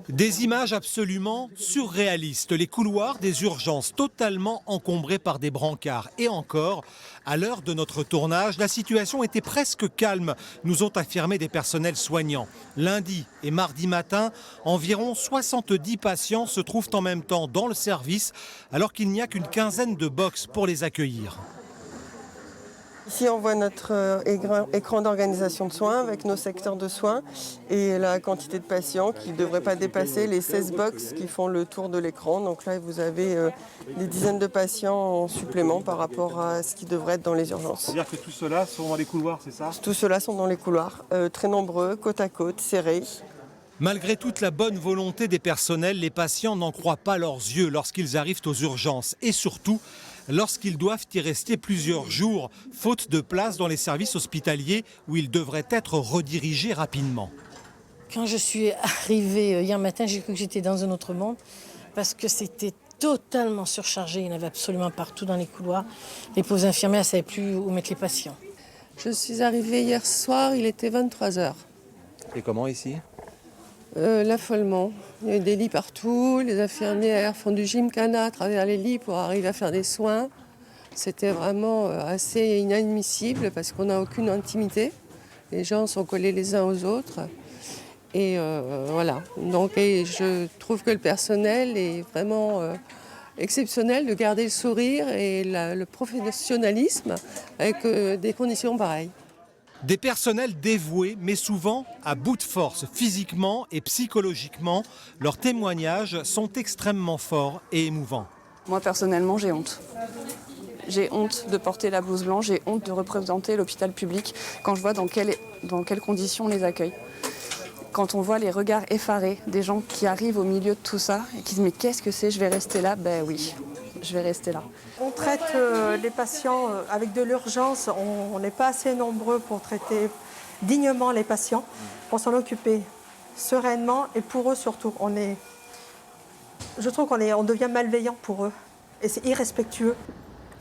Des images absolument surréalistes, les couloirs des urgences totalement encombrés par des brancards. Et encore, à l'heure de notre tournage, la situation était presque calme, nous ont affirmé des personnels soignants. Lundi et mardi matin, environ 70 patients se trouvent en même temps dans le service, alors qu'il n'y a qu'une quinzaine de box pour les accueillir. Ici, on voit notre écran d'organisation de soins avec nos secteurs de soins et la quantité de patients qui ne devrait pas dépasser les 16 box qui font le tour de l'écran. Donc là, vous avez des dizaines de patients en supplément par rapport à ce qui devrait être dans les urgences. C'est-à-dire que tous ceux-là sont dans les couloirs, c'est ça? Tous ceux-là sont dans les couloirs, très nombreux, côte à côte, serrés. Malgré toute la bonne volonté des personnels, les patients n'en croient pas leurs yeux lorsqu'ils arrivent aux urgences. Et surtout, lorsqu'ils doivent y rester plusieurs jours, faute de place dans les services hospitaliers où ils devraient être redirigés rapidement. Quand je suis arrivée hier matin, j'ai cru que j'étais dans un autre monde parce que c'était totalement surchargé. Il y en avait absolument partout dans les couloirs. Les pauvres infirmières ne savaient plus où mettre les patients. Je suis arrivée hier soir, il était 23h. Et comment ici? L'affolement. Il y a des lits partout, les infirmières font du gymkhana à travers les lits pour arriver à faire des soins. C'était vraiment assez inadmissible parce qu'on n'a aucune intimité. Les gens sont collés les uns aux autres. Et voilà. Donc, je trouve que le personnel est vraiment exceptionnel de garder le sourire et le professionnalisme avec des conditions pareilles. Des personnels dévoués, mais souvent à bout de force, physiquement et psychologiquement. Leurs témoignages sont extrêmement forts et émouvants. Moi, personnellement, j'ai honte. J'ai honte de porter la blouse blanche, j'ai honte de représenter l'hôpital public quand je vois dans quelles conditions on les accueille. Quand on voit les regards effarés des gens qui arrivent au milieu de tout ça et qui se disent « mais qu'est-ce que c'est, je vais rester là ?» Ben oui, je vais rester là. On traite les patients avec de l'urgence, on n'est pas assez nombreux pour traiter dignement les patients, pour s'en occuper sereinement et pour eux surtout. Je trouve qu'on devient malveillant pour eux et c'est irrespectueux.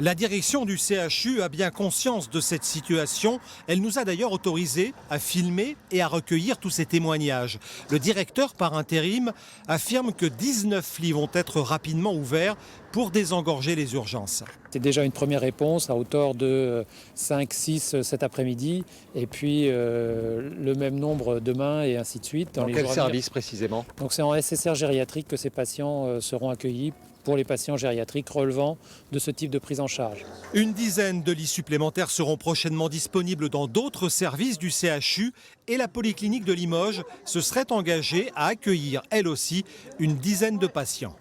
La direction du CHU a bien conscience de cette situation. Elle nous a d'ailleurs autorisés à filmer et à recueillir tous ces témoignages. Le directeur par intérim affirme que 19 lits vont être rapidement ouverts pour désengorger les urgences. C'est déjà une première réponse à hauteur de 5-6 cet après-midi et puis le même nombre demain et ainsi de suite. Dans quel service précisément? Donc c'est en SSR gériatrique que ces patients seront accueillis pour les patients gériatriques relevant de ce type de prise en charge. Une dizaine de lits supplémentaires seront prochainement disponibles dans d'autres services du CHU et la polyclinique de Limoges se serait engagée à accueillir, elle aussi, une dizaine de patients.